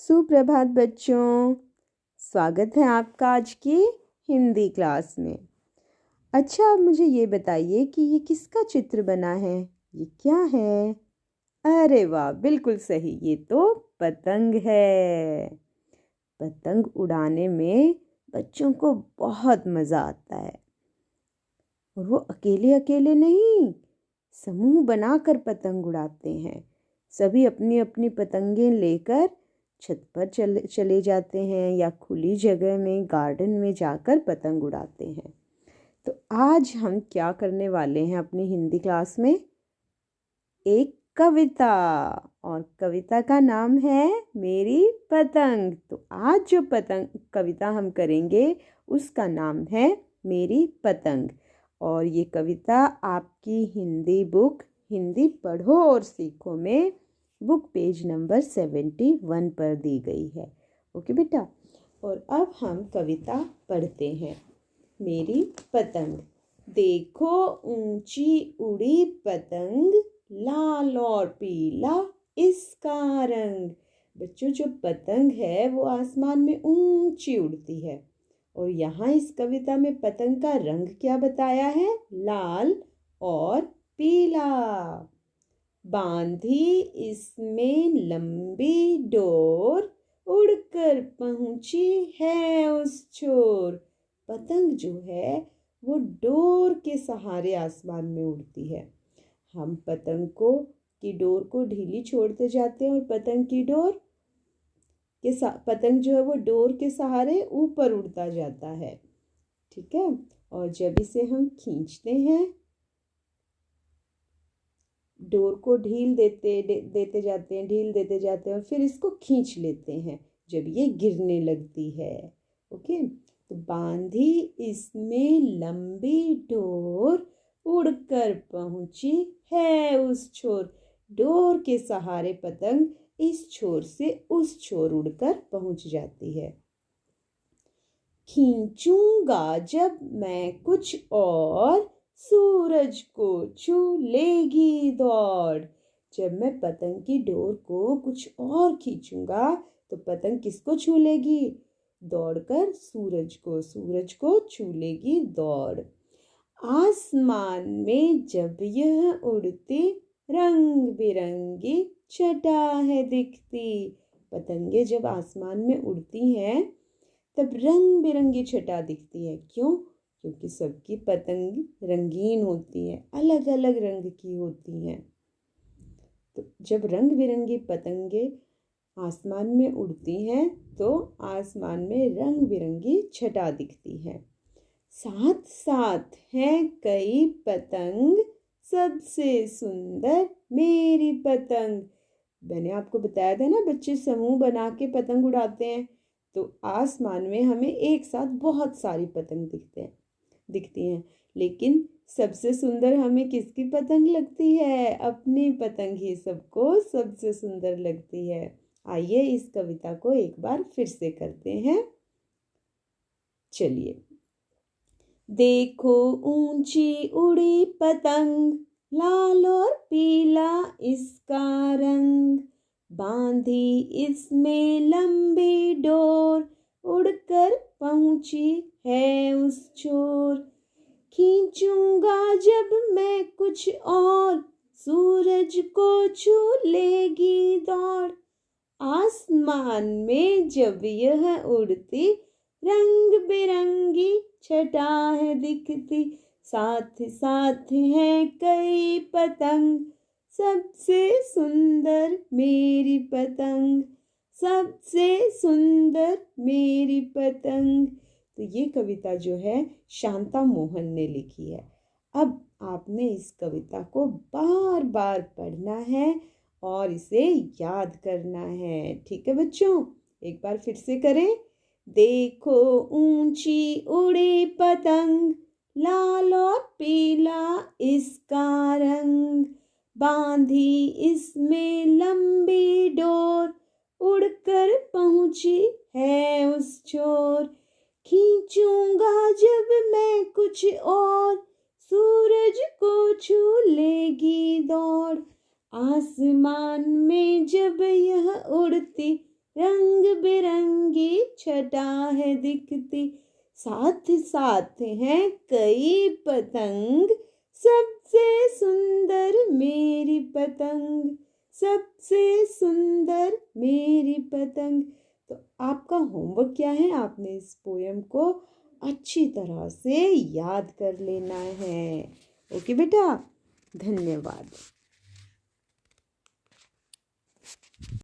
सुप्रभात बच्चों, स्वागत है आपका आज की हिंदी क्लास में। अच्छा, अब मुझे ये बताइए कि ये किसका चित्र बना है? ये क्या है? अरे वाह, बिल्कुल सही, ये तो पतंग है। पतंग उड़ाने में बच्चों को बहुत मज़ा आता है और वो अकेले अकेले नहीं, समूह बनाकर पतंग उड़ाते हैं। सभी अपनी अपनी पतंगें लेकर छत पर चले जाते हैं या खुली जगह में गार्डन में जाकर पतंग उड़ाते हैं। तो आज हम क्या करने वाले हैं अपनी हिंदी क्लास में? एक कविता, और कविता का नाम है मेरी पतंग। तो आज जो पतंग कविता हम करेंगे उसका नाम है मेरी पतंग। और ये कविता आपकी हिंदी बुक हिंदी पढ़ो और सीखो में बुक पेज नंबर 71 पर दी गई है। ओके बेटा, और अब हम कविता पढ़ते हैं। मेरी पतंग। देखो ऊंची उड़ी पतंग, लाल और पीला इसका रंग। बच्चों, जो पतंग है वो आसमान में ऊंची उड़ती है और यहाँ इस कविता में पतंग का रंग क्या बताया है? लाल और पीला। बांधी इसमें लंबी डोर, उड़कर पहुंची है उस छोर। पतंग जो है वो डोर के सहारे आसमान में उड़ती है। हम की डोर को ढीली छोड़ते जाते हैं और पतंग जो है वो डोर के सहारे ऊपर उड़ता जाता है। ठीक है, और जब इसे हम खींचते हैं, डोर को ढील देते जाते हैं और फिर इसको खींच लेते हैं जब ये गिरने लगती है। ओके, तो बांधी इसमें लंबी डोर, उड़कर पहुंची है उस छोर। डोर के सहारे पतंग इस छोर से उस छोर उड़कर पहुंच जाती है। खींचूंगा जब मैं कुछ और, सूरज को छू लेगी दौड़। जब मैं पतंग की डोर को कुछ और खींचूंगा तो पतंग किसको छू लेगी? दौड़कर सूरज को छू लेगी दौड़। आसमान में जब यह उड़ती, रंग बिरंगी छटा है दिखती। पतंगे जब आसमान में उड़ती हैं तब रंग बिरंगी छटा दिखती है। क्यों? क्योंकि सबकी पतंग रंगीन होती है, अलग अलग रंग की होती हैं। तो जब रंग बिरंगी पतंगे आसमान में उड़ती हैं तो आसमान में रंग बिरंगी छटा दिखती है। साथ साथ हैं कई पतंग, सबसे सुंदर मेरी पतंग। मैंने आपको बताया था ना, बच्चे समूह बना के पतंग उड़ाते हैं तो आसमान में हमें एक साथ बहुत सारी पतंग दिखती हैं, लेकिन सबसे सुंदर हमें किसकी पतंग लगती है? अपनी पतंग ही सबको सबसे सुंदर लगती है। आइए इस कविता को एक बार फिर से करते हैं। चलिए। देखो ऊंची उड़ी पतंग, लाल और पीला इसका रंग। बांधी इसमें लंबी डोर, उड़कर पहुंची है उस छोर। खींचूंगा जब मैं कुछ और, सूरज को छू लेगी दौड़। आसमान में जब यह उड़ती, रंग बिरंगी छटा है दिखती। साथ साथ हैं कई पतंग, सबसे सुंदर मेरी पतंग, सबसे सुंदर मेरी पतंग। तो ये कविता जो है शांता मोहन ने लिखी है। अब आपने इस कविता को बार बार पढ़ना है और इसे याद करना है। ठीक है बच्चों, एक बार फिर से करें। देखो ऊंची उड़ी पतंग, लाल और पीला इसका रंग। बांधी इसमें लंबी डोर, उड़कर पहुंची है उस छोर। खींचूंगा जब मैं कुछ और, सूरज को छू लेगी दौड़। आसमान में जब यह उड़ती, रंग बिरंगी छटा है दिखती, साथ साथ हैं कई पतंग, सबसे सुंदर मेरी पतंग, सबसे सुंदर मेरी पतंग। तो आपका होमवर्क क्या है? आपने इस पोयम को अच्छी तरह से याद कर लेना है। ओके बेटा, धन्यवाद।